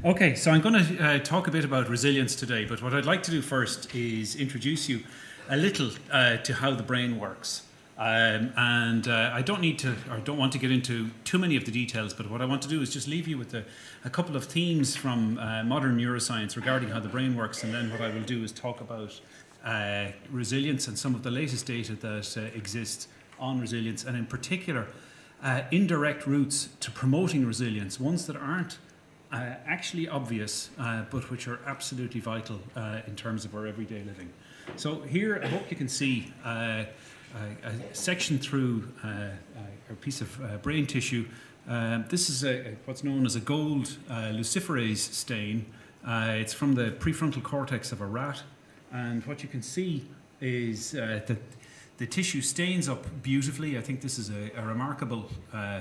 Okay, so I'm going to talk a bit about resilience today, but what I'd like to do first is introduce you a little to how the brain works. I don't need to, or don't want to get into too many of the details, but what I want to do is just leave you with a couple of themes from modern neuroscience regarding how the brain works, and then what I will do is talk about resilience and some of the latest data that exists on resilience, and in particular, indirect routes to promoting resilience, ones that aren't actually obvious, but which are absolutely vital in terms of our everyday living. So here, I hope you can see a section through a piece of brain tissue. This is what's known as a gold luciferase stain. It's from the prefrontal cortex of a rat, and what you can see is that the tissue stains up beautifully. I think this is a remarkable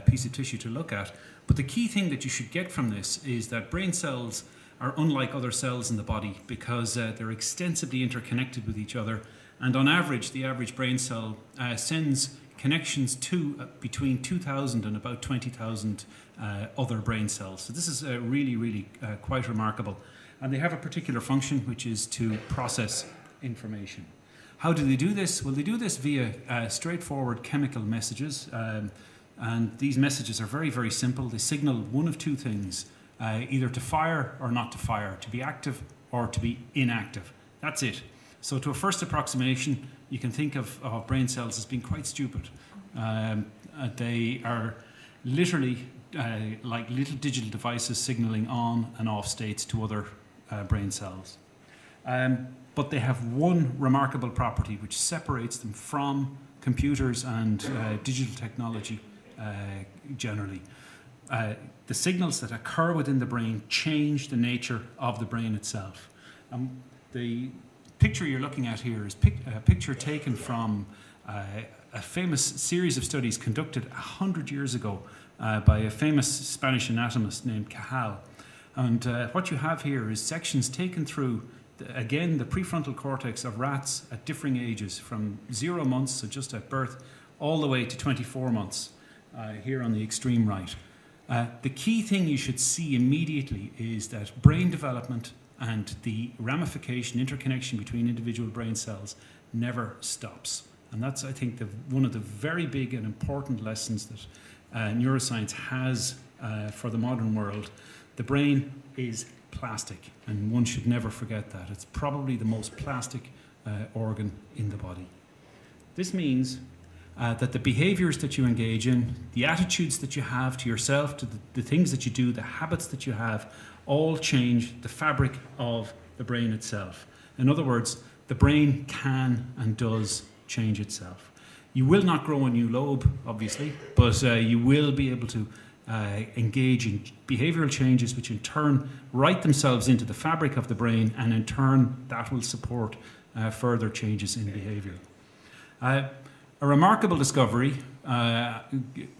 piece of tissue to look at. But the key thing that you should get from this is that brain cells are unlike other cells in the body because they're extensively interconnected with each other. And on average, the average brain cell sends connections to between 2,000 and about 20,000 other brain cells. So this is really quite remarkable. And they have a particular function, which is to process information. How do they do this? Well, they do this via straightforward chemical messages. And these messages are very simple. They signal one of two things, either to fire or not to fire, to be active or to be inactive. That's it. So to a first approximation, you can think of brain cells as being quite stupid. They are literally like little digital devices signaling on and off states to other brain cells. But they have one remarkable property which separates them from computers and digital technology generally. The signals that occur within the brain change the nature of the brain itself. The picture you're looking at here is a picture taken from a famous series of studies conducted 100 years ago by a famous Spanish anatomist named Cajal. And what you have here is sections taken through, again, the prefrontal cortex of rats at differing ages, from 0 months, so just at birth, all the way to 24 months, here on the extreme right. The key thing you should see immediately is that brain development and the ramification, interconnection between individual brain cells never stops. And that's, I think, one of the very big and important lessons that neuroscience has for the modern world. The brain is plastic, and one should never forget that. It's probably the most plastic organ in the body. This means that the behaviors that you engage in, the attitudes that you have to yourself, to the things that you do, the habits that you have, all change the fabric of the brain itself. In other words, the brain can and does change itself. You will not grow a new lobe, obviously, but you will be able to engage in behavioral changes which in turn write themselves into the fabric of the brain, and in turn that will support further changes in behavior. A remarkable discovery.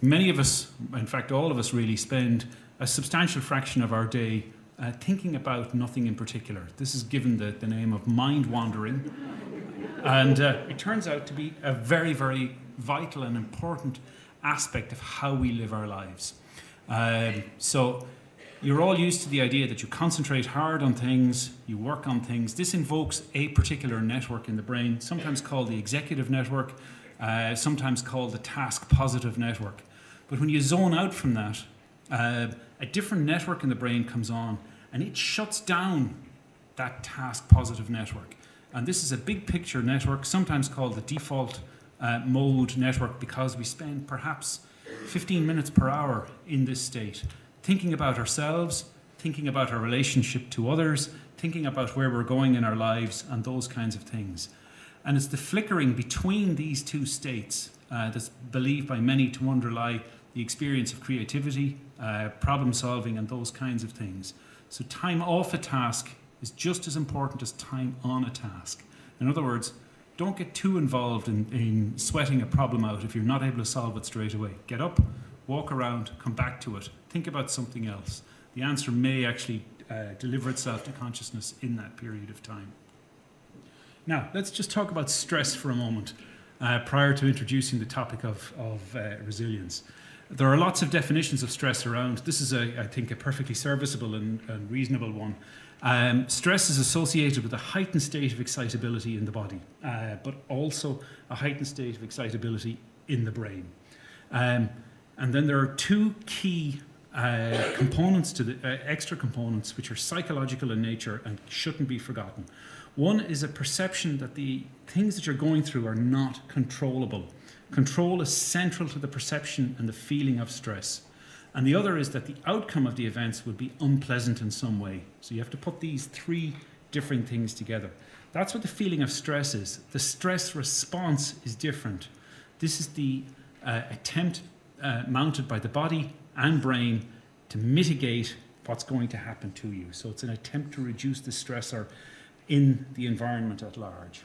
Many of us, in fact all of us really, spend a substantial fraction of our day thinking about nothing in particular. This is given the name of mind wandering, and it turns out to be a very vital and important aspect of how we live our lives. So you're all used to the idea that you concentrate hard on things, you work on things. This invokes a particular network in the brain, sometimes called the executive network, sometimes called the task positive network. But when you zone out from that, a different network in the brain comes on, and it shuts down that task positive network. And this is a big picture network, sometimes called the default mode network, because we spend perhaps 15 minutes per hour in this state, thinking about ourselves, thinking about our relationship to others, thinking about where we're going in our lives, and those kinds of things. And it's the flickering between these two states that's believed by many to underlie the experience of creativity, problem solving, and those kinds of things. So time off a task is just as important as time on a task. In other words, don't get too involved in sweating a problem out if you're not able to solve it straight away. Get up, walk around, come back to it, think about something else. The answer may actually deliver itself to consciousness in that period of time. Now, let's just talk about stress for a moment prior to introducing the topic of resilience. There are lots of definitions of stress around. This is, I think, a perfectly serviceable and reasonable one. Stress is associated with a heightened state of excitability in the body, but also a heightened state of excitability in the brain. And then there are two key components to the extra components, which are psychological in nature and shouldn't be forgotten. One is a perception that the things that you're going through are not controllable. Control is central to the perception and the feeling of stress. And the other is that the outcome of the events will be unpleasant in some way. So you have to put these three different things together. That's what the feeling of stress is. The stress response is different. This is the attempt mounted by the body and brain to mitigate what's going to happen to you. So it's an attempt to reduce the stressor in the environment at large.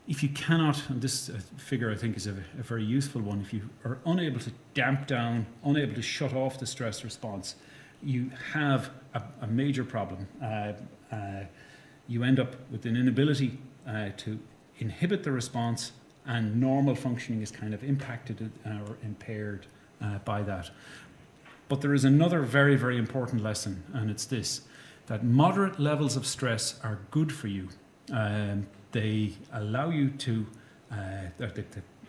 If you cannot, and this figure I think is a very useful one, if you are unable to damp down, unable to shut off the stress response, you have a major problem. You end up with an inability to inhibit the response, and normal functioning is kind of impacted or impaired by that. But there is another very, very important lesson, and it's this, that moderate levels of stress are good for you. They allow you to they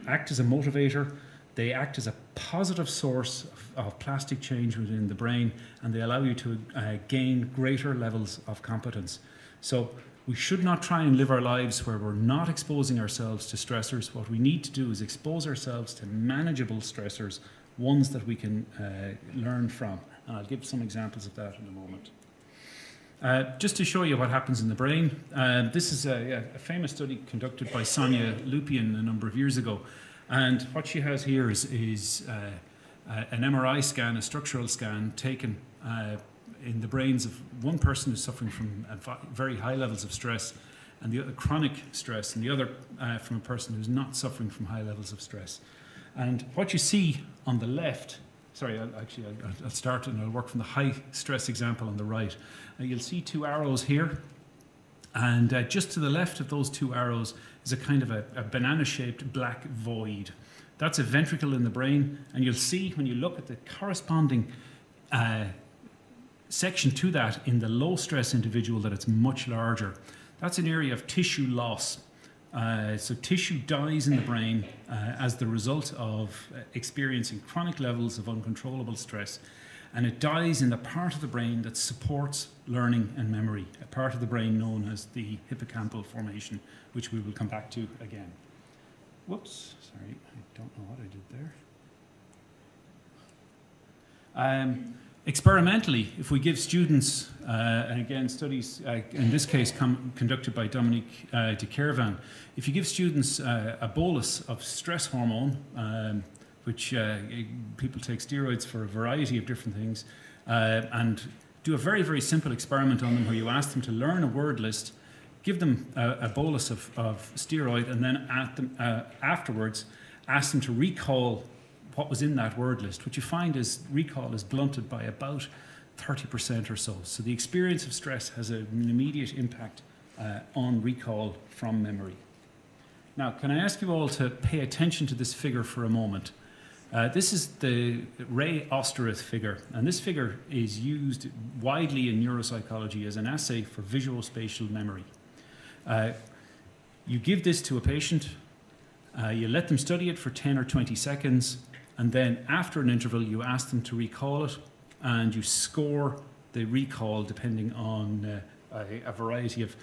act as a motivator, they act as a positive source of plastic change within the brain, and they allow you to gain greater levels of competence. So we should not try and live our lives where we're not exposing ourselves to stressors. What we need to do is expose ourselves to manageable stressors, ones that we can learn from. And I'll give some examples of that in a moment. Just to show you what happens in the brain, this is a famous study conducted by Sonia Lupien a number of years ago. And what she has here is an MRI scan, a structural scan taken in the brains of one person who's suffering from very high levels of stress, and the other chronic stress, and the other from a person who's not suffering from high levels of stress. And what you see on the left, I'll start and I'll work from the high stress example on the right. You'll see two arrows here, and just to the left of those two arrows is a kind of a banana-shaped black void. That's a ventricle in the brain, and you'll see when you look at the corresponding section to that in the low stress individual that it's much larger. That's an area of tissue loss. So tissue dies in the brain as the result of experiencing chronic levels of uncontrollable stress, and it dies in the part of the brain that supports learning and memory, a part of the brain known as the hippocampal formation, which we will come back to again. Whoops, sorry, I don't know what I did there. Experimentally, if we give students, and again studies in this case conducted by Dominique de Kervan, if you give students a bolus of stress hormone, which people take steroids for a variety of different things, and do a very, very simple experiment on them where you ask them to learn a word list, give them a bolus of steroid, and then afterwards ask them to recall what was in that word list. What you find is recall is blunted by about 30% or so. So the experience of stress has an immediate impact on recall from memory. Now, can I ask you all to pay attention to this figure for a moment? This is the Osterrieth figure, and this figure is used widely in neuropsychology as an assay for visuospatial memory. You give this to a patient, you let them study it for 10 or 20 seconds, and then after an interval you ask them to recall it, and you score the recall depending on a variety of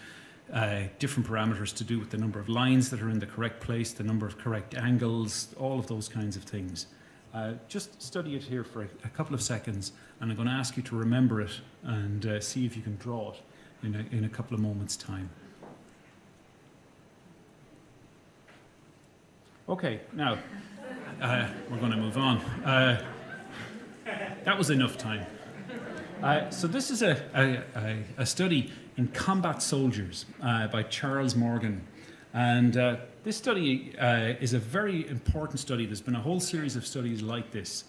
different parameters to do with the number of lines that are in the correct place, the number of correct angles, all of those kinds of things. Just study it here for a couple of seconds, and I'm going to ask you to remember it and see if you can draw it in a couple of moments' time. Okay, now we're going to move on. That was enough time. So this is a study in combat soldiers by Charles Morgan. And this study is a very important study. There's been a whole series of studies like this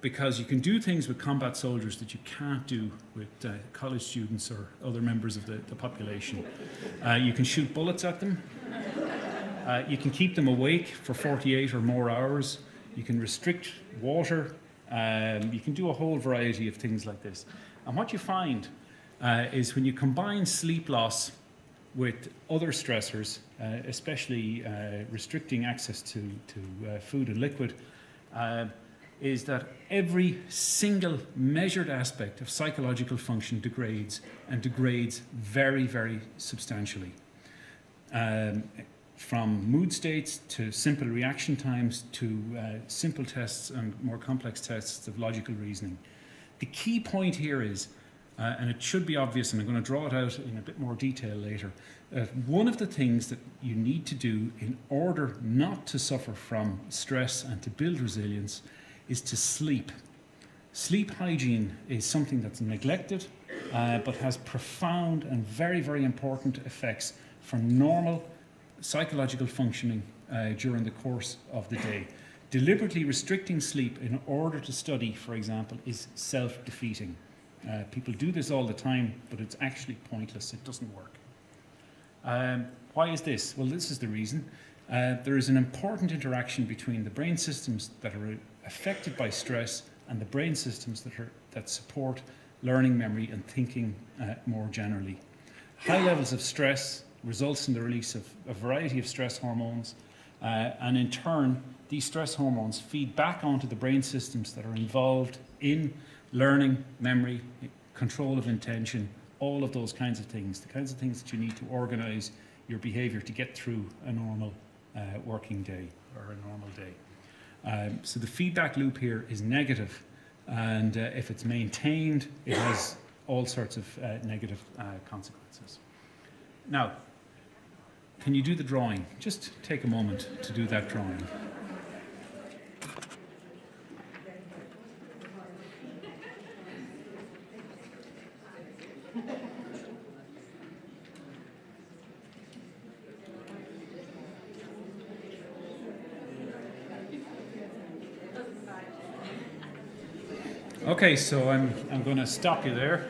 because you can do things with combat soldiers that you can't do with college students or other members of the population. You can shoot bullets at them. You can keep them awake for 48 or more hours. you can restrict water, you can do a whole variety of things like this. And what you find is when you combine sleep loss with other stressors, especially restricting access to food and liquid, is that every single measured aspect of psychological function degrades, and degrades very, very substantially. From mood states to simple reaction times to simple tests and more complex tests of logical reasoning. The key point here is, and it should be obvious, and I'm going to draw it out in a bit more detail later, one of the things that you need to do in order not to suffer from stress and to build resilience is to sleep. Sleep hygiene is something that's neglected, but has profound and very, very important effects for normal psychological functioning during the course of the day. Deliberately restricting sleep in order to study, for example, is self-defeating. People do this all the time, but it's actually pointless. It doesn't work. Why is this? Well, this is the reason. There is an important interaction between the brain systems that are affected by stress and the brain systems that support learning, memory, and thinking more generally. High levels of stress results in the release of a variety of stress hormones, and in turn, these stress hormones feed back onto the brain systems that are involved in learning, memory, control of intention, all of those kinds of things, the kinds of things that you need to organize your behavior to get through a normal working day or a normal day. So the feedback loop here is negative, and if it's maintained, it has all sorts of negative consequences. Now, can you do the drawing? Just take a moment to do that drawing. Okay, so I'm going to stop you there.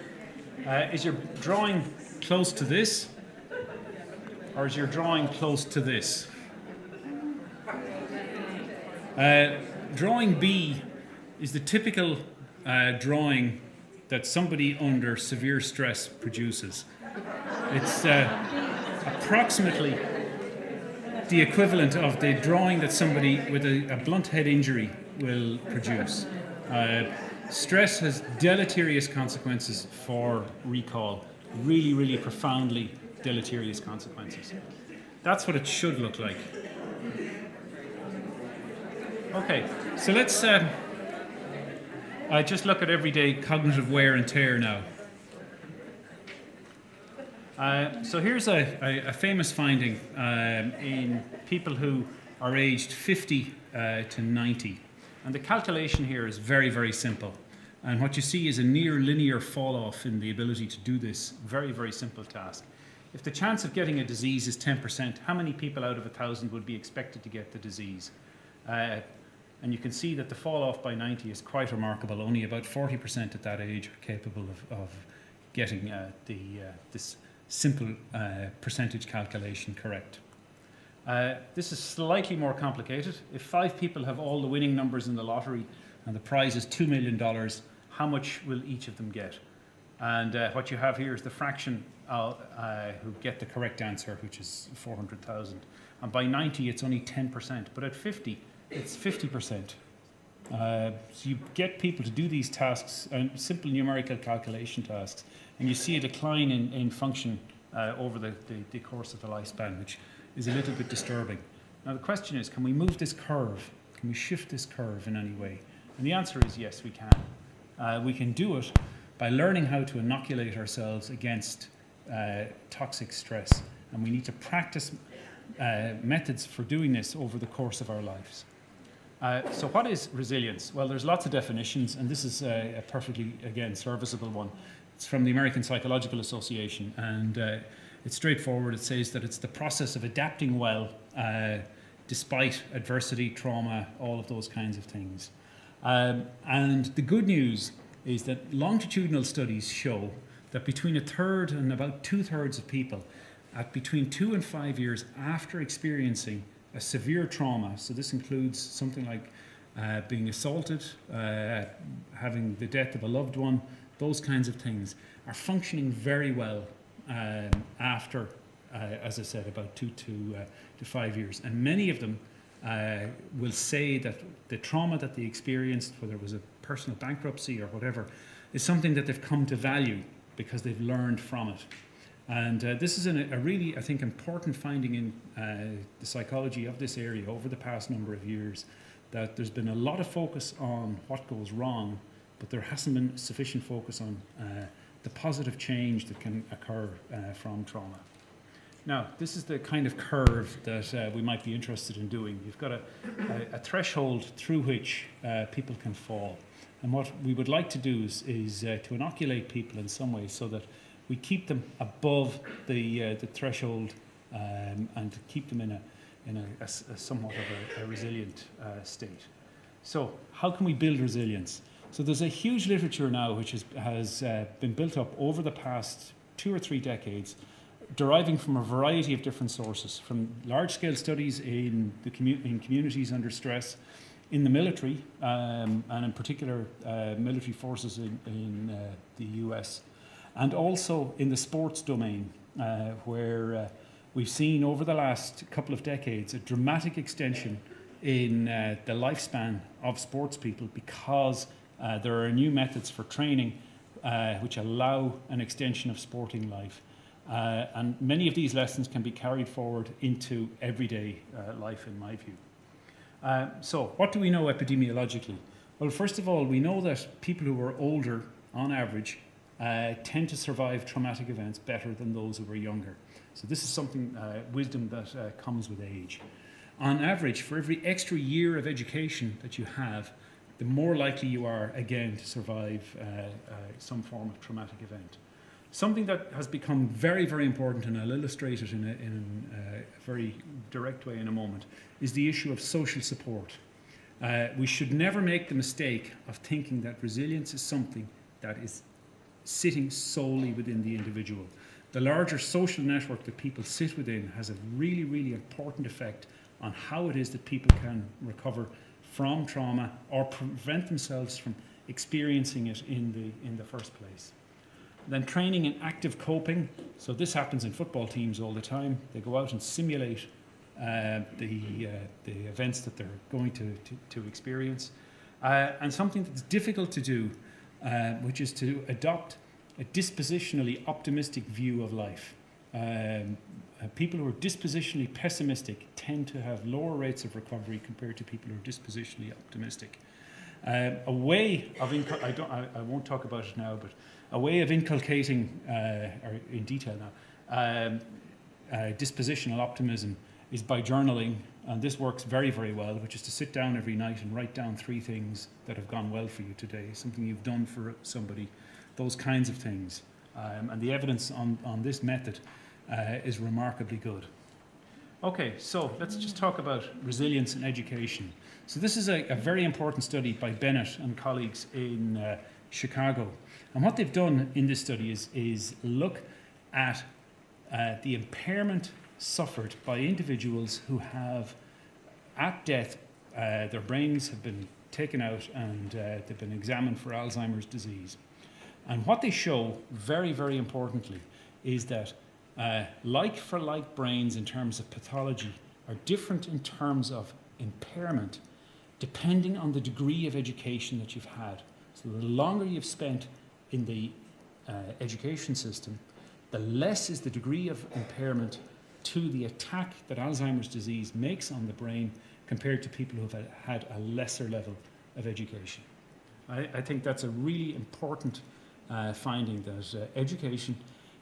Is your drawing close to this, or is your drawing close to this? Drawing B is the typical drawing that somebody under severe stress produces. It's approximately the equivalent of the drawing that somebody with a blunt head injury will produce. Stress has deleterious consequences for recall, really, really profoundly deleterious consequences. That's what it should look like. Okay, so let's just look at everyday cognitive wear and tear now. So here's a famous finding in people who are aged 50 to 90. And the calculation here is very, very simple. And what you see is a near linear fall off in the ability to do this very, very simple task. If the chance of getting a disease is 10%, how many people out of 1,000 would be expected to get the disease? And you can see that the fall off by 90 is quite remarkable. Only about 40% at that age are capable of getting this simple percentage calculation correct. This is slightly more complicated. If 5 people have all the winning numbers in the lottery and the prize is $2 million, how much will each of them get? And what you have here is the fraction who get the correct answer, which is 400,000. And by 90, it's only 10%. But at 50, it's 50%. So you get people to do these tasks, simple numerical calculation tasks, and you see a decline in function over the course of the lifespan, which is a little bit disturbing. Now the question is, can we move this curve? Can we shift this curve in any way? And the answer is yes, we can. We can do it by learning how to inoculate ourselves against toxic stress. And we need to practice methods for doing this over the course of our lives. So what is resilience? Well, there's lots of definitions, and this is a perfectly, again, serviceable one. It's from the American Psychological Association, and it's straightforward. It says that it's the process of adapting well despite adversity, trauma, all of those kinds of things. And the good news is that longitudinal studies show that between a third and about 2/3 of people at between 2 and 5 years after experiencing a severe trauma, so this includes something like being assaulted, having the death of a loved one, those kinds of things, are functioning very well after, as I said, about 2 to 5 years. And many of them will say that the trauma that they experienced, whether it was a personal bankruptcy or whatever, is something that they've come to value because they've learned from it. And this is a really, I think, important finding in the psychology of this area over the past number of years, that there's been a lot of focus on what goes wrong, but there hasn't been sufficient focus on the positive change that can occur from trauma. Now, this is the kind of curve that we might be interested in doing. You've got a threshold through which people can fall. And what we would like to do is to inoculate people in some way so that we keep them above the threshold and to keep them in a somewhat of a resilient state. So how can we build resilience? So there's a huge literature now which has been built up over the past 2 or 3 decades, deriving from a variety of different sources, from large-scale studies in communities under stress, in the military, and in particular military forces in the US, and also in the sports domain, where we've seen over the last couple of decades a dramatic extension in the lifespan of sports people because there are new methods for training which allow an extension of sporting life. And many of these lessons can be carried forward into everyday life, in my view. So what do we know epidemiologically? Well, first of all, we know that people who are older, on average, tend to survive traumatic events better than those who are younger. So this is something, wisdom that comes with age. On average, for every extra year of education that you have, the more likely you are, again, to survive some form of traumatic event. Something that has become very, very important, and I'll illustrate it in a very direct way in a moment, is the issue of social support. We should never make the mistake of thinking that resilience is something that is sitting solely within the individual. The larger social network that people sit within has a really, really important effect on how it is that people can recover from trauma or prevent themselves from experiencing it in the first place. Then training in active coping. So this happens in football teams all the time. They go out and simulate the events that they're going to experience. And something that's difficult to do, which is to adopt a dispositionally optimistic view of life. People who are dispositionally pessimistic tend to have lower rates of recovery compared to people who are dispositionally optimistic. A way of, I won't talk about it now, but a way of inculcating, or in detail now, dispositional optimism is by journaling, and this works very, very well, which is to sit down every night and write down 3 things that have gone well for you today, something you've done for somebody, those kinds of things. And the evidence on this method is remarkably good. Okay, so let's just talk about resilience in education. So this is a very important study by Bennett and colleagues in Chicago. And what they've done in this study is look at the impairment suffered by individuals who have, at death, their brains have been taken out and they've been examined for Alzheimer's disease. And what they show, very, very importantly, is that like for like brains in terms of pathology are different in terms of impairment depending on the degree of education that you've had. So the longer you've spent in the education system, the less is the degree of impairment to the attack that Alzheimer's disease makes on the brain compared to people who have had a lesser level of education. I think that's a really important finding, that education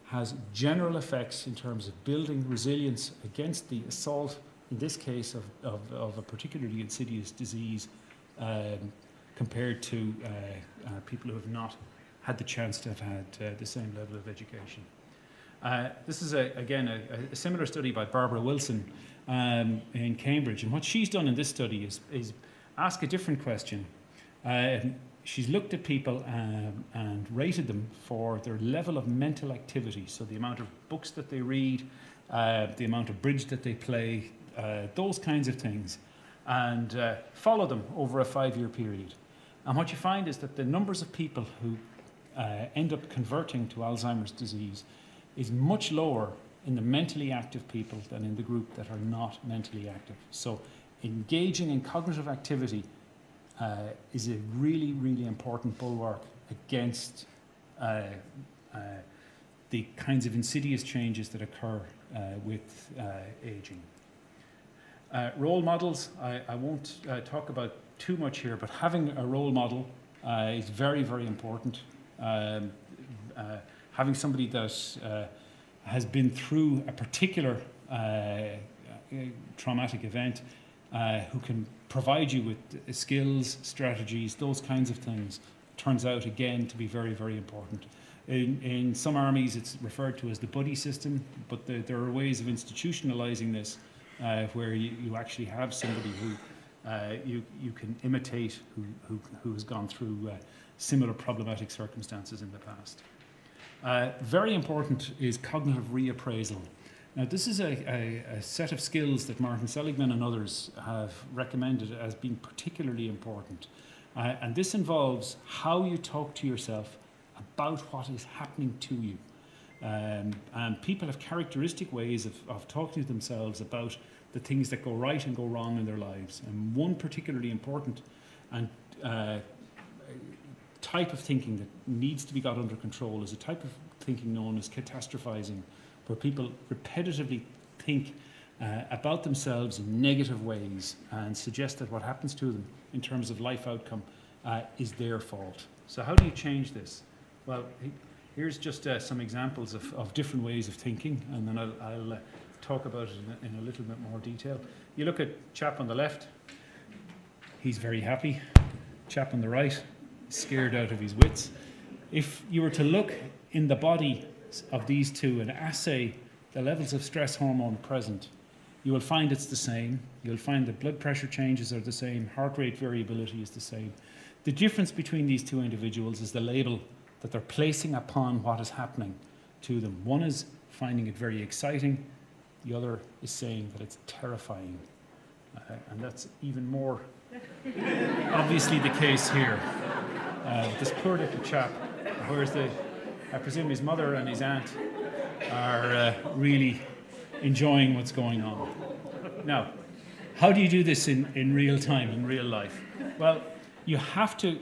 has general effects in terms of building resilience against the assault, in this case, of a particularly insidious disease compared to people who have not had the chance to have had the same level of education. This is, again, a similar study by Barbara Wilson in Cambridge. And what she's done in this study is ask a different question. She's looked at people and rated them for their level of mental activity, so the amount of books that they read, the amount of bridge that they play, those kinds of things. and follow them over a 5-year period. And what you find is that the numbers of people who end up converting to Alzheimer's disease is much lower in the mentally active people than in the group that are not mentally active. So engaging in cognitive activity is a really, really important bulwark against the kinds of insidious changes that occur with aging. Role models, I won't talk about too much here, but having a role model is very, very important. Having somebody that has been through a particular traumatic event, who can provide you with skills, strategies, those kinds of things, turns out again to be very, very important. In some armies it's referred to as the buddy system, but there are ways of institutionalizing this where you actually have somebody who you can imitate who has gone through similar problematic circumstances in the past. Very important is cognitive reappraisal. Now, this is a set of skills that Martin Seligman and others have recommended as being particularly important. And this involves how you talk to yourself about what is happening to you. And people have characteristic ways of talking to themselves about the things that go right and go wrong in their lives. And one particularly important and type of thinking that needs to be got under control is a type of thinking known as catastrophizing, where people repetitively think about themselves in negative ways and suggest that what happens to them in terms of life outcome is their fault. So how do you change this? Well, here's just some examples of different ways of thinking, and then I'll talk about it in a little bit more detail. You look at chap on the left, he's very happy. Chap on the right, scared out of his wits. If you were to look in the body of these two and assay the levels of stress hormone present, you will find it's the same. You'll find that blood pressure changes are the same, heart rate variability is the same. The difference between these two individuals is the label that they're placing upon what is happening to them. One is finding it very exciting, the other is saying that it's terrifying. And that's even more obviously the case here. This poor little chap, whereas I presume his mother and his aunt are really enjoying what's going on. Now, how do you do this in real time, in real life? Well, you have to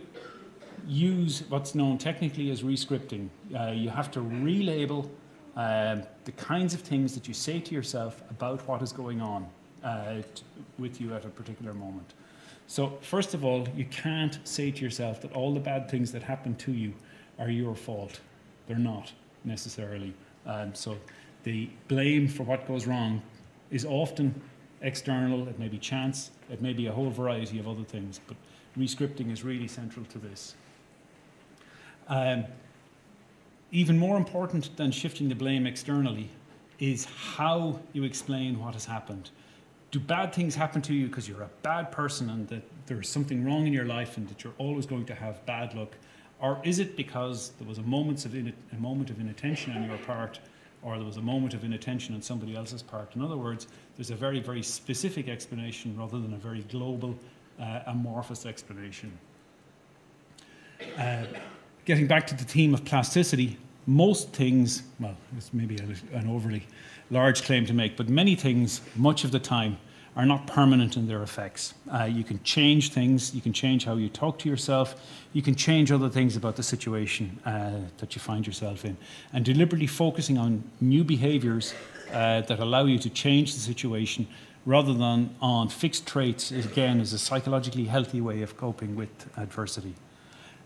use what's known technically as rescripting. You have to relabel the kinds of things that you say to yourself about what is going on with you at a particular moment. So first of all, you can't say to yourself that all the bad things that happen to you are your fault. They're not necessarily. So the blame for what goes wrong is often external. It may be chance. It may be a whole variety of other things. But rescripting is really central to this. Even more important than shifting the blame externally is how you explain what has happened. Do bad things happen to you because you're a bad person and that there's something wrong in your life and that you're always going to have bad luck? Or is it because there was a moment of inattention on your part, or there was a moment of inattention on somebody else's part? In other words, there's a very, very specific explanation rather than a very global, amorphous explanation. Getting back to the theme of plasticity, most things, well, it's maybe an overly large claim to make, but many things, much of the time, are not permanent in their effects. You can change things, you can change how you talk to yourself, you can change other things about the situation that you find yourself in. And deliberately focusing on new behaviors that allow you to change the situation rather than on fixed traits, again, is a psychologically healthy way of coping with adversity.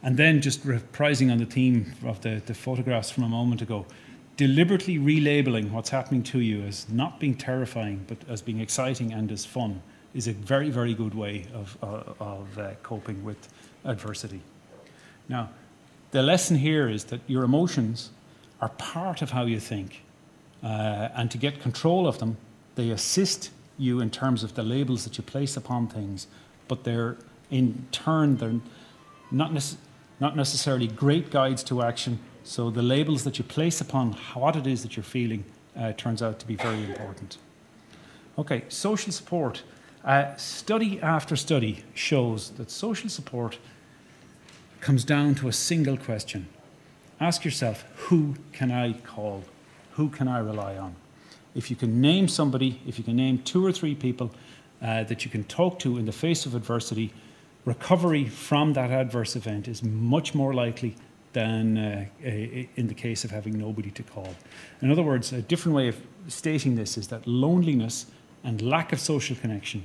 And then just reprising on the theme of the photographs from a moment ago, deliberately relabeling what's happening to you as not being terrifying, but as being exciting and as fun is a very, very good way of coping with adversity. Now, the lesson here is that your emotions are part of how you think. And to get control of them, they assist you in terms of the labels that you place upon things, but they're, in turn, they're not necessarily great guides to action. So the labels that you place upon what it is that you're feeling turns out to be very important. Okay, social support. Study after study shows that social support comes down to a single question. Ask yourself, who can I call? Who can I rely on? If you can name somebody, if you can name 2 or 3 people that you can talk to in the face of adversity, recovery from that adverse event is much more likely than in the case of having nobody to call. In other words, a different way of stating this is that loneliness and lack of social connection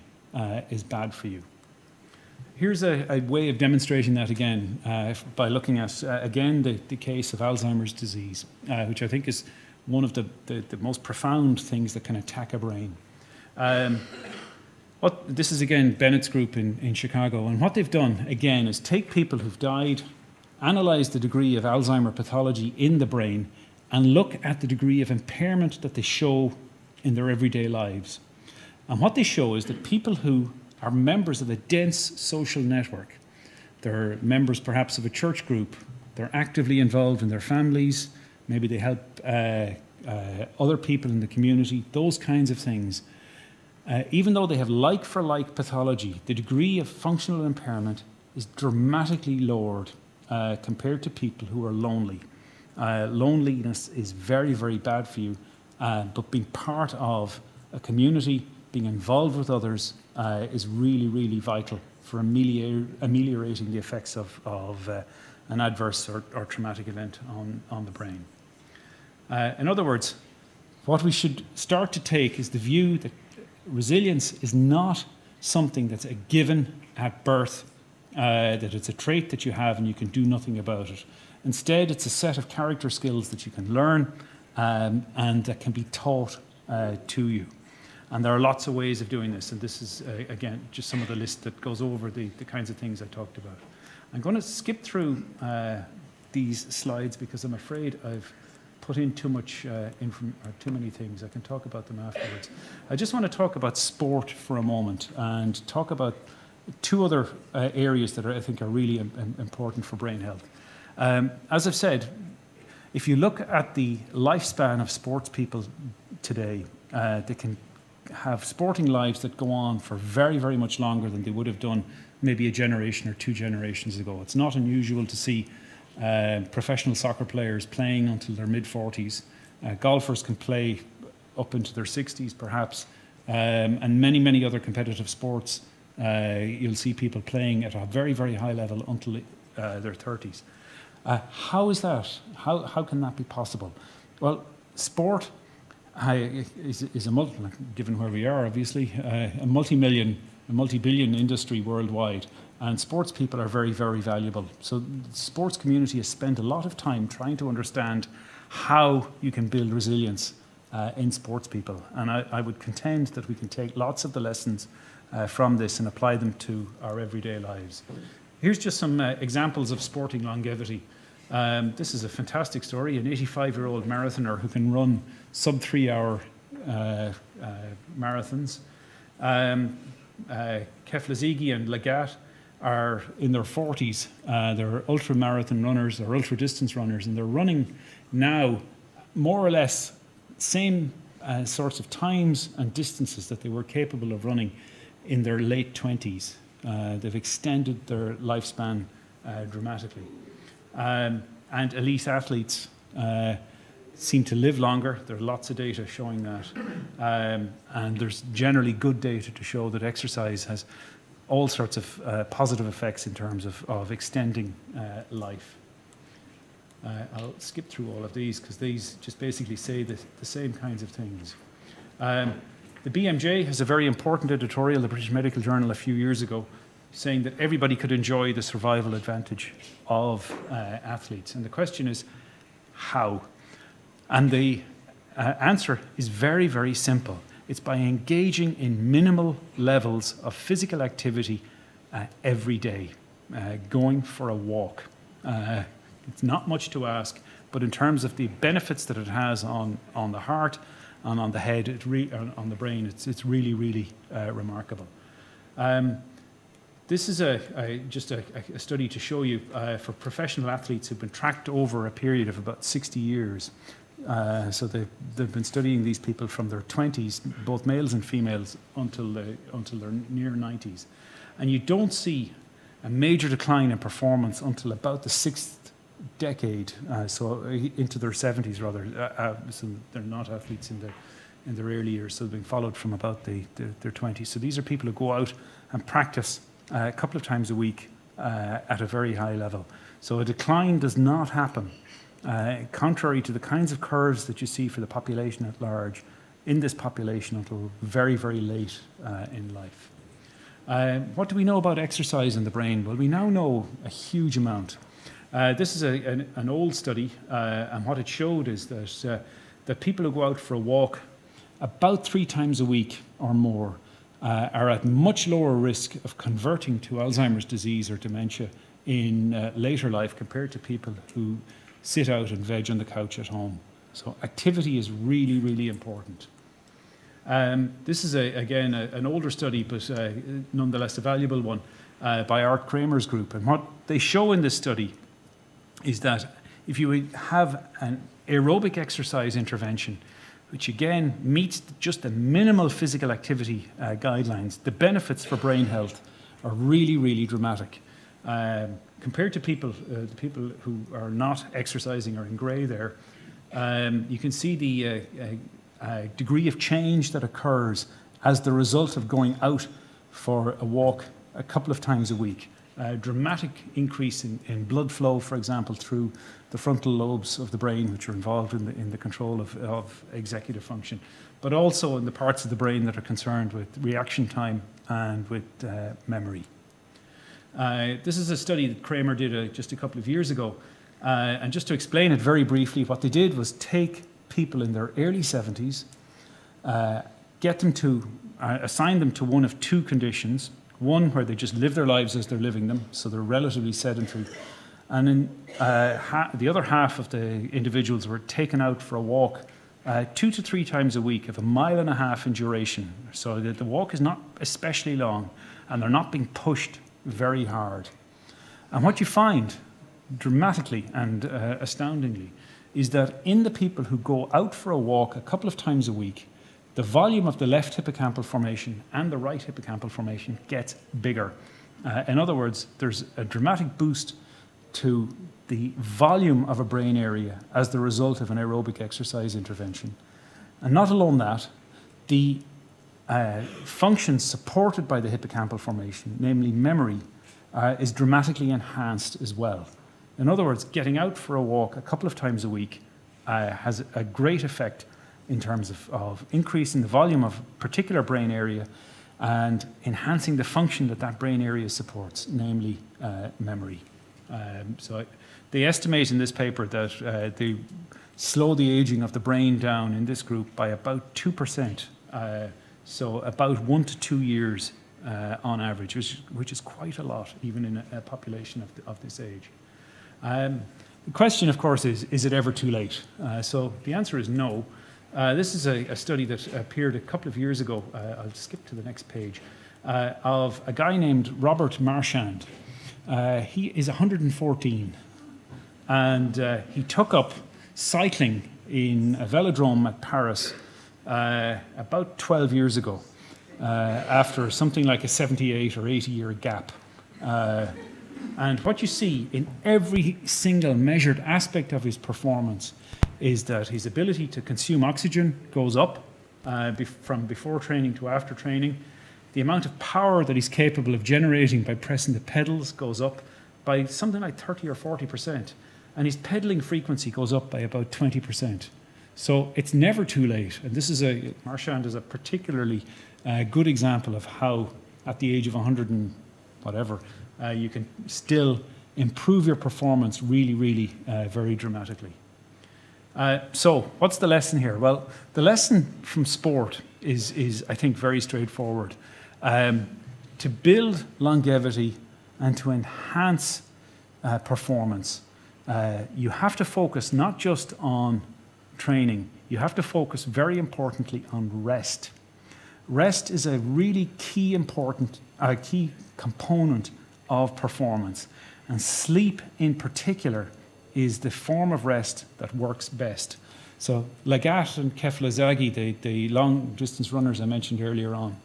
is bad for you. Here's a way of demonstrating that again by looking at, again, the case of Alzheimer's disease, which I think is one of the most profound things that can attack a brain. This is, again, Bennett's group in Chicago, and what they've done, again, is take people who've died, analyze the degree of Alzheimer pathology in the brain, and look at the degree of impairment that they show in their everyday lives. And what they show is that people who are members of a dense social network, they're members perhaps of a church group, they're actively involved in their families, maybe they help other people in the community, those kinds of things. Even though they have like-for-like pathology, the degree of functional impairment is dramatically lowered compared to people who are lonely. Loneliness is very, very bad for you, but being part of a community, being involved with others is really, really vital for ameliorating the effects of an adverse or traumatic event on the brain. In other words, what we should start to take is the view that resilience is not something that's a given at birth, that it's a trait that you have and you can do nothing about it. Instead, it's a set of character skills that you can learn and that can be taught to you. And there are lots of ways of doing this, and this is, again, just some of the list that goes over the kinds of things I talked about. I'm going to skip through these slides because I'm afraid I've put in too much or too many things. I can talk about them afterwards. I just want to talk about sport for a moment and talk about 2 other areas that I think are really important for brain health. As I've said, if you look at the lifespan of sports people today, they can have sporting lives that go on for very, very much longer than they would have done maybe a generation or 2 generations ago. It's not unusual to see professional soccer players playing until their mid-40s. Golfers can play up into their 60s perhaps, and many, many other competitive sports. You'll see people playing at a very, very high level until their 30s. How is that? How can that be possible? Well, sport is given where we are, obviously, a multi-billion industry worldwide, and sports people are very, very valuable. So the sports community has spent a lot of time trying to understand how you can build resilience in sports people, and I would contend that we can take lots of the lessons from this and apply them to our everyday lives. Here's just some examples of sporting longevity. This is a fantastic story, an 85-year-old marathoner who can run sub-3-hour marathons. Keflezighi and Lagat are in their 40s. They're ultra-marathon runners, they're ultra-distance runners, and they're running now more or less same sorts of times and distances that they were capable of running in their late 20s. They've extended their lifespan dramatically. And elite athletes seem to live longer. There are lots of data showing that. And there's generally good data to show that exercise has all sorts of positive effects in terms of extending life. I'll skip through all of these because these just basically say the same kinds of things. The BMJ has a very important editorial, the British Medical Journal, a few years ago, saying that everybody could enjoy the survival advantage of athletes. And the question is, how? And the answer is very, very simple. It's by engaging in minimal levels of physical activity every day, going for a walk. It's not much to ask, but in terms of the benefits that it has on the heart and on the head, on the brain, it's really, really remarkable. This is just a study to show you for professional athletes who've been tracked over a period of about 60 years. So they've been studying these people from their 20s, both males and females, until their near 90s. And you don't see a major decline in performance until about the sixth decade, so into their 70s rather. So they're not athletes in their early years, so they've been followed from about their 20s. So these are people who go out and practice a couple of times a week at a very high level. So a decline does not happen, contrary to the kinds of curves that you see for the population at large, in this population until very, very late in life. What do we know about exercise in the brain? Well, we now know a huge amount. This is an old study, and what it showed is that people who go out for a walk about 3 times a week or more are at much lower risk of converting to Alzheimer's disease or dementia in later life compared to people who sit out and veg on the couch at home. So activity is really, really important. This is, again, an older study, but nonetheless a valuable one, by Art Kramer's group. And what they show in this study is that if you have an aerobic exercise intervention, which again meets just the minimal physical activity guidelines, the benefits for brain health are really, really dramatic. Compared to the people who are not exercising or in grey there, you can see the degree of change that occurs as the result of going out for a walk a couple of times a week. A dramatic increase in blood flow, for example, through the frontal lobes of the brain, which are involved in the control of executive function, but also in the parts of the brain that are concerned with reaction time and with memory. This is a study that Kramer did just a couple of years ago. And just to explain it very briefly, what they did was take people in their early 70s, get them to assign them to one of 2 conditions. One where they just live their lives as they're living them, so they're relatively sedentary. And then the other half of the individuals were taken out for a walk 2 to 3 times a week of 1.5 miles in duration, so that the walk is not especially long and they're not being pushed very hard. And what you find dramatically and astoundingly is that in the people who go out for a walk a couple of times a week, the volume of the left hippocampal formation and the right hippocampal formation gets bigger. In other words, there's a dramatic boost to the volume of a brain area as the result of an aerobic exercise intervention. And not alone that, the functions supported by the hippocampal formation, namely memory, is dramatically enhanced as well. In other words, getting out for a walk a couple of times a week has a great effect in terms of increasing the volume of a particular brain area and enhancing the function that brain area supports, namely memory. So they estimate in this paper that they slow the aging of the brain down in this group by about 2%, so about 1 to 2 years on average, which is quite a lot, even in a population of this age. The question, of course, is it ever too late? So the answer is no. This is a study that appeared a couple of years ago, I'll skip to the next page, of a guy named Robert Marchand. He is 114, and he took up cycling in a velodrome at Paris about 12 years ago, after something like a 78 or 80-year gap. And what you see in every single measured aspect of his performance is that his ability to consume oxygen goes up from before training to after training. The amount of power that he's capable of generating by pressing the pedals goes up by something like 30 or 40%. And his pedaling frequency goes up by about 20%. So it's never too late. And this is Marchand is a particularly good example of how at the age of 100 and whatever, you can still improve your performance really, really very dramatically. So what's the lesson here? Well, the lesson from sport is I think, very straightforward. To build longevity and to enhance performance, you have to focus not just on training, you have to focus very importantly on rest. Rest is a really key component of performance, and sleep in particular is the form of rest that works best. So Lagat and Keflezaghi, the long distance runners I mentioned earlier on,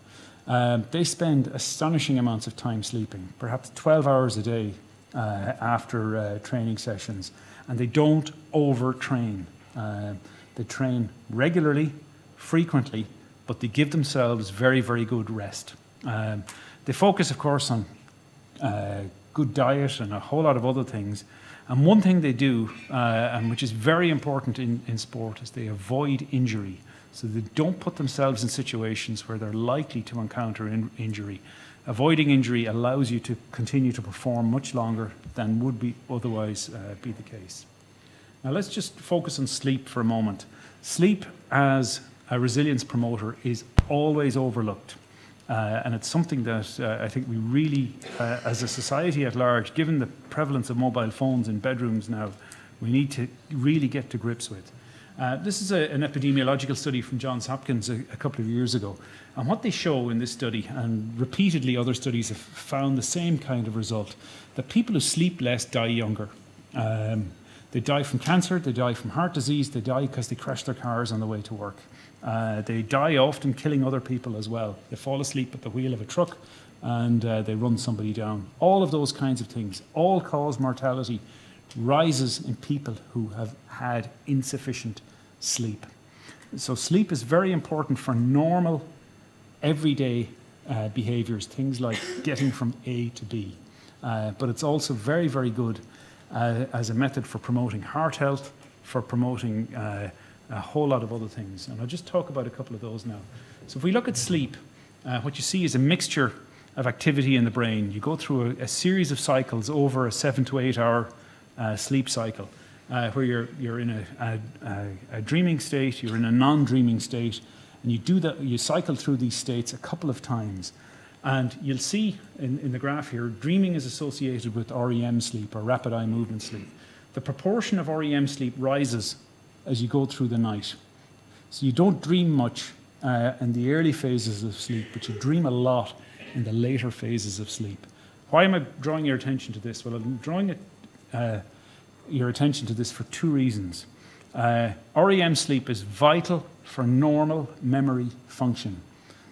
they spend astonishing amounts of time sleeping, perhaps 12 hours a day after training sessions, and they don't overtrain. They train regularly, frequently, but they give themselves very, very good rest. They focus, of course, on good diet and a whole lot of other things. And one thing they do, and which is very important in sport, is they avoid injury. So they don't put themselves in situations where they're likely to encounter injury. Avoiding injury allows you to continue to perform much longer than would be otherwise be the case. Now let's just focus on sleep for a moment. Sleep as a resilience promoter is always overlooked. And it's something that I think we really, as a society at large, given the prevalence of mobile phones in bedrooms now, we need to really get to grips with. This is an epidemiological study from Johns Hopkins a couple of years ago. And what they show in this study, and repeatedly other studies have found the same kind of result, that people who sleep less die younger. They die from cancer, they die from heart disease, they die because they crash their cars on the way to work. They die often killing other people as well. They fall asleep at the wheel of a truck and they run somebody down. All of those kinds of things, all-cause mortality rises in people who have had insufficient sleep. So sleep is very important for normal, everyday behaviours, things like getting from A to B. But it's also very, very good as a method for promoting heart health, for promoting a whole lot of other things. And I'll just talk about a couple of those now. So if we look at sleep, what you see is a mixture of activity in the brain. You go through a series of cycles over a 7 to 8 hour sleep cycle, where you're in a dreaming state, you're in a non-dreaming state, and you do that. You cycle through these states a couple of times. And you'll see in the graph here, dreaming is associated with REM sleep, or rapid eye movement sleep. The proportion of REM sleep rises as you go through the night. So you don't dream much in the early phases of sleep, but you dream a lot in the later phases of sleep. Why am I drawing your attention to this? Well, I'm drawing your attention to this for two reasons. REM sleep is vital for normal memory function.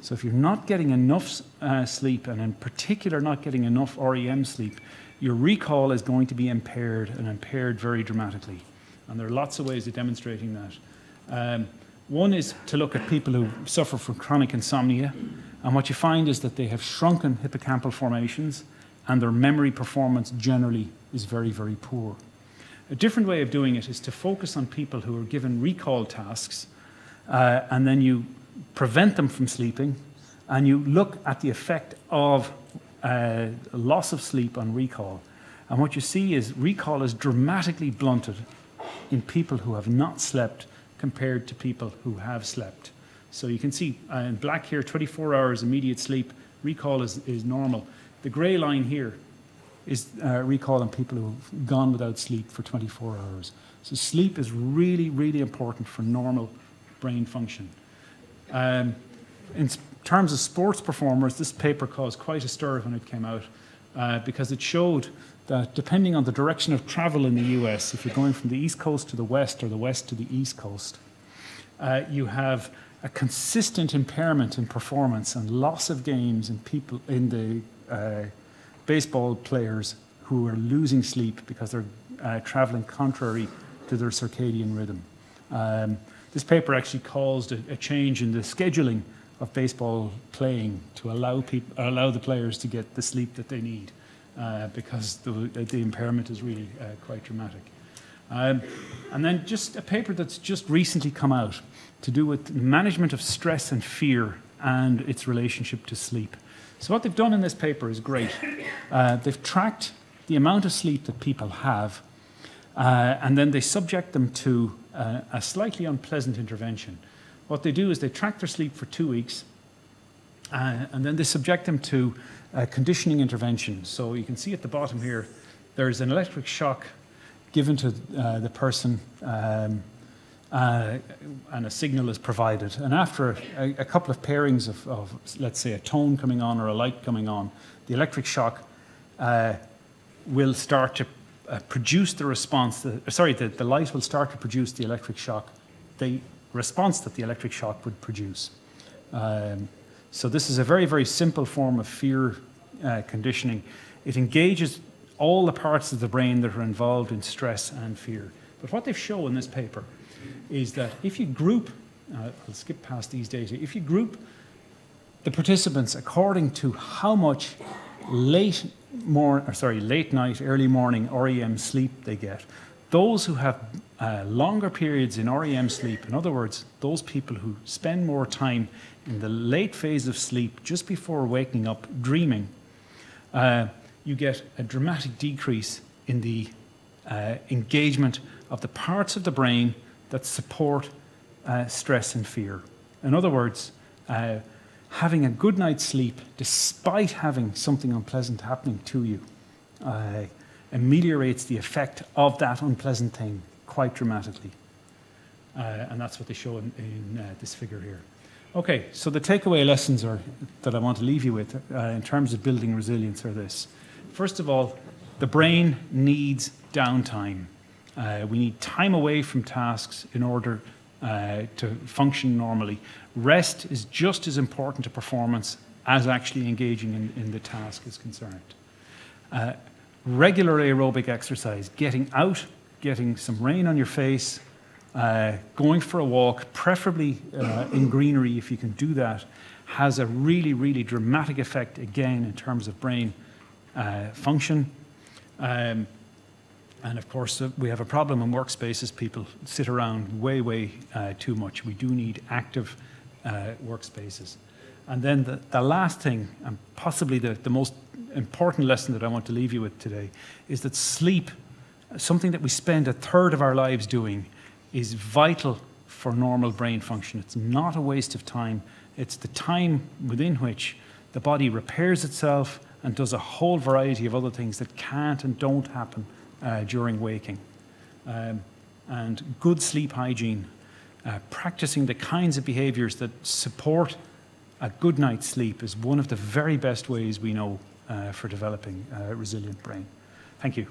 So if you're not getting enough sleep, and in particular not getting enough REM sleep, your recall is going to be impaired, and impaired very dramatically. And there are lots of ways of demonstrating that. One is to look at people who suffer from chronic insomnia, and what you find is that they have shrunken hippocampal formations, and their memory performance generally is very, very poor. A different way of doing it is to focus on people who are given recall tasks, and then you prevent them from sleeping, and you look at the effect of loss of sleep on recall. And what you see is recall is dramatically blunted in people who have not slept compared to people who have slept. So you can see in black here, 24 hours immediate sleep, recall is normal. The grey line here is recall on people who've gone without sleep for 24 hours. So sleep is really, really important for normal brain function. In terms of sports performers, this paper caused quite a stir when it came out because it showed that depending on the direction of travel in the US, if you're going from the East Coast to the West or the West to the East Coast, you have a consistent impairment in performance and loss of games in people, in the baseball players who are losing sleep because they're traveling contrary to their circadian rhythm. This paper actually caused a change in the scheduling of baseball playing to allow the players to get the sleep that they need, because the impairment is really quite dramatic. And then just a paper that's just recently come out to do with management of stress and fear and its relationship to sleep. So what they've done in this paper is great. They've tracked the amount of sleep that people have, and then they subject them to a slightly unpleasant intervention. What they do is they track their sleep for 2 weeks, and then they subject them to a conditioning intervention. So you can see at the bottom here, there's an electric shock given to the person, and a signal is provided. And after a couple of pairings of, let's say, a tone coming on or a light coming on, the electric shock will start to produce the response. The light will start to produce the electric shock the response that the electric shock would produce. So this is a very, very simple form of fear conditioning. It engages all the parts of the brain that are involved in stress and fear. But what they've shown in this paper is that if you group, I'll skip past these data, if you group the participants according to how much late night, early morning REM sleep they get, those who have longer periods in REM sleep, in other words, those people who spend more time in the late phase of sleep just before waking up dreaming, you get a dramatic decrease in the engagement of the parts of the brain that support stress and fear. In other words, having a good night's sleep despite having something unpleasant happening to you ameliorates the effect of that unpleasant thing quite dramatically. And that's what they show in this figure here. Okay, so the takeaway lessons that I want to leave you with in terms of building resilience are this. First of all, the brain needs downtime. We need time away from tasks in order to function normally. Rest is just as important to performance as actually engaging in the task is concerned. Regular aerobic exercise, getting out, getting some rain on your face, going for a walk, preferably in greenery if you can do that, has a really, really dramatic effect again in terms of brain function. And of course, we have a problem in workspaces. People sit around way too much. We do need active workspaces. And then the last thing, and possibly the most important lesson that I want to leave you with today, is that sleep, something that we spend a third of our lives doing, is vital for normal brain function. It's not a waste of time. It's the time within which the body repairs itself and does a whole variety of other things that can't and don't happen during waking. And good sleep hygiene, practicing the kinds of behaviors that support a good night's sleep is one of the very best ways we know for developing a resilient brain. Thank you.